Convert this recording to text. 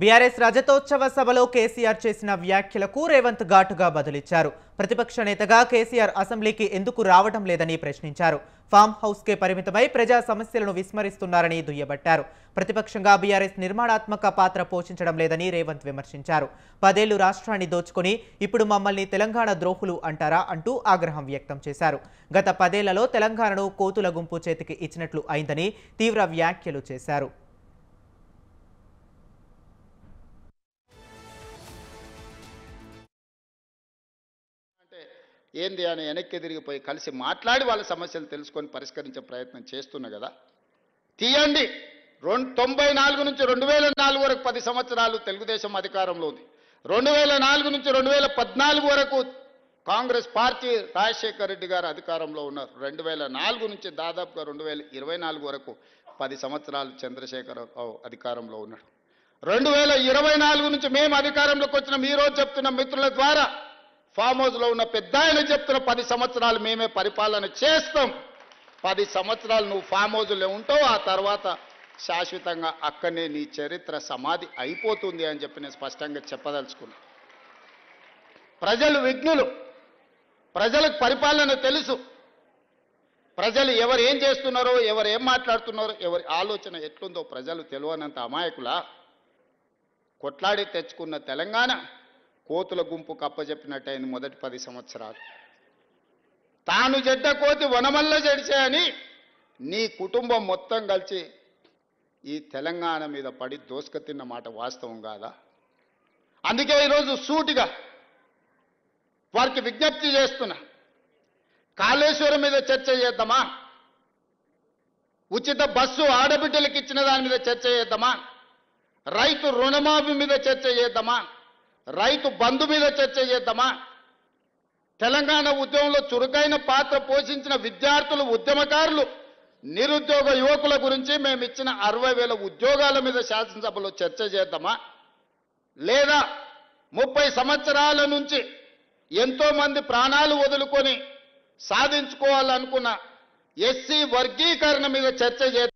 BRS రజతోత్సవ సభలో కేసీఆర్ చేసిన వ్యాఖ్యలకు రేవంత్ ఘాటుగా బదులిచ్చారు. ప్రతిపక్ష నేతగా కేసీఆర్ అసెంబ్లీకి ఎందుకు రావడం లేదని ప్రశ్నించారు. ఫామ్ హౌస్కే పరిమితమై ప్రజా సమస్యలను విస్మరిస్తున్నారని దుయ్యబట్టారు. ప్రతిపక్షంగా బీఆర్ఎస్ నిర్మాణాత్మక పాత్ర పోషించడం లేదని రేవంత్ విమర్శించారు. 10 ఏళ్లు రాష్ట్రాన్ని దోచుకొని ఇప్పుడు మమ్మల్ని తెలంగాణ ద్రోహులు అంటారా అంటూ ఆగ్రహం వ్యక్తం చేశారు. గత 10 ఏళ్లలో తెలంగాణను కోతుల గుంపు చేతికి ఇచ్చినట్లు అయిందని తీవ్ర వ్యాఖ్యలు చేశారు. ఏంది అని వెనక్కి తిరిగిపోయి కలిసి మాట్లాడి వాళ్ళ సమస్యలు తెలుసుకొని పరిష్కరించే ప్రయత్నం చేస్తున్నా కదా. తీయండి. 94 నుంచి 2004 వరకు 10 సంవత్సరాలు తెలుగుదేశం అధికారంలో ఉంది. 2004 నుంచి 2014 వరకు కాంగ్రెస్ పార్టీ రాజశేఖర్ రెడ్డి గారు అధికారంలో ఉన్నారు. 2004 నుంచి దాదాపుగా 2024 వరకు 10 సంవత్సరాలు చంద్రశేఖరరావు అధికారంలో ఉన్నాడు. 2024 నుంచి మేము అధికారంలోకి వచ్చిన ఈరోజు చెప్తున్న మిత్రుల ద్వారా ఫామ్ హౌస్లో ఉన్న పెద్ద ఆయన చెప్తున్న 10 సంవత్సరాలు మేమే పరిపాలన చేస్తాం. 10 సంవత్సరాలు నువ్వు ఫామ్ హౌస్లో ఉంటావు, ఆ తర్వాత శాశ్వతంగా అక్కడనే నీ చరిత్ర సమాధి అయిపోతుంది అని చెప్పి నేను స్పష్టంగా చెప్పదలుచుకున్నా. ప్రజలు విఘ్నులు, ప్రజలకు పరిపాలన తెలుసు. ప్రజలు ఎవరు ఏం చేస్తున్నారో, ఎవరు ఏం మాట్లాడుతున్నారో, ఎవరి ఆలోచన ఎట్లుందో ప్రజలు తెలియనంత అమాయకులా. కొట్లాడి తెచ్చుకున్న తెలంగాణ కోతుల గుంపు కప్పజెప్పినట్టయింది మొదటి 10 సంవత్సరాలు. తాను చెడ్డ కోతి వనమల్ల జడిచే అని నీ కుటుంబం మొత్తం కలిసి ఈ తెలంగాణ మీద పడి దోసుక తిన్న మాట వాస్తవం కాదా? అందుకే ఈరోజు సూటిగా వారికి విజ్ఞప్తి చేస్తున్నా. కాళేశ్వరం మీద చర్చ చేద్దామా? ఉచిత బస్సు ఆడబిడ్డలకు ఇచ్చిన దాని మీద చర్చ చేద్దామా? రైతు రుణమాఫీ మీద చర్చ చేద్దామా? రైతు బంధు మీద చర్చ చేద్దామా? తెలంగాణ ఉద్యమంలో చురుకైన పాత్ర పోషించిన విద్యార్థులు, ఉద్యమకారులు, నిరుద్యోగ యువకుల గురించి మేము ఇచ్చిన 60,000 ఉద్యోగాల మీద శాసనసభలో చర్చ చేద్దామా? లేదా 30 సంవత్సరాల నుంచి ఎంతో మంది ప్రాణాలు వదులుకొని సాధించుకోవాలనుకున్న ఎస్సీ వర్గీకరణ మీద చర్చ చేద్దాం?